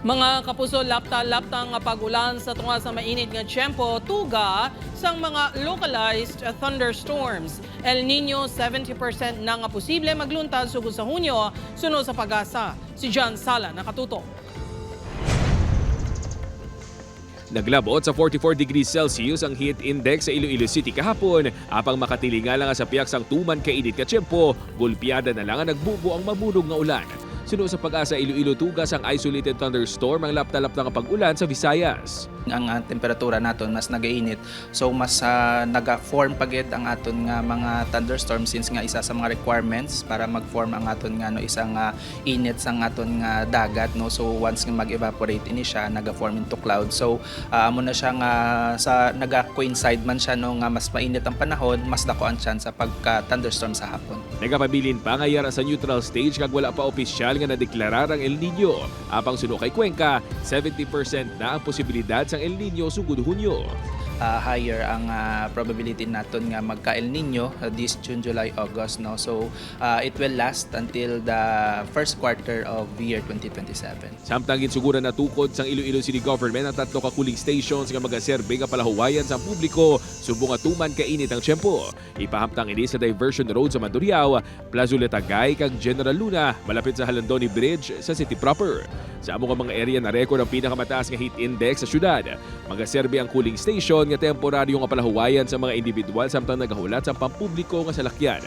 Mga kapuso, lapta-lapta nga pag-ulan sa tunga sa mainit nga tiyempo, tuga sang mga localized thunderstorms. El Nino, 70% na nga posible magluntad sugod sa Hunyo, sunod sa pag-asa. Si John Sala nakatuto. Naglabot sa 44 degrees Celsius ang heat index sa Iloilo City kahapon. Apang makatilinga lang sa piyak sang tuman kainit ka tiyempo, gulpiada na lang ang nagbubo ang mabunog nga ulan. Sunod sa pag-asa, Iloilo tugas ang isolated thunderstorm ang lapta-lapta nga pag-ulan sa Visayas. Ang temperatura naton mas nagainit, so mas naga-form pagid ang aton nga mga thunderstorm since nga isa sa mga requirements para mag-form ang aton nga isang init sang aton nga dagat, no. So once nga mag-evaporate ini siya, naga-form into cloud. So amo na siya nga sa naga-coincide man siya no nga mas mainit ang panahon, mas dako ang chance sa pagka-thunderstorm sa hapon. Nagapabilin pa nga yara sa neutral stage kag wala pa opisyal nga nadeklarar ang El Nino. Apang suno kay Cuenca, 70% na ang posibilidad sang El Nino sugod Hunyo. Higher ang probability naton nga magka El Nino this June, July, August, no. So it will last until the first quarter of the year 2027. Samtang ginsugura na tukod sang Iloilo City Government ang 3 ka cooling stations nga magaserbe nga palahuwayan sa publiko subong nga tuman kainit ang tiyempo. Ipahamtang ini sa Diversion Road sa Mandurriao, Plaza Letagay kag General Luna malapit sa Halandoni Bridge sa city proper. Sa among mga area na record ang pinakamataas nga heat index sa syudad. Magaserbe ang cooling station nga temporaryo nga palahuwayan sa mga individual samtang nagahulat sa pampubliko nga salakyan.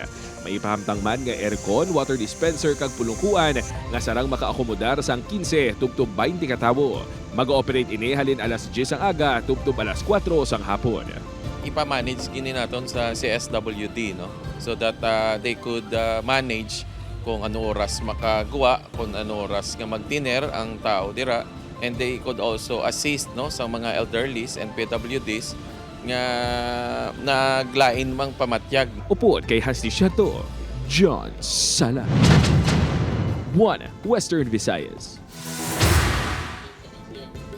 May ipahamtang man nga aircon, water dispenser kag pulungkuan nga sarang makaakomodar sang 15 tubtob 20 ka tawo. Mag-ooperate ini halin alas 10 ang aga tubtob alas 4 sang hapon. Ipa-manage gini naton sa CSWD, no, so that they could manage kung ano oras makagawa, kung ano oras nga magdiner ang tao dira, and they could also assist, no, sa mga elderlies and PWDs nga naglain mang pamatyag. Upod kay Hasdi Shato, John Sala. 1 Western Visayas.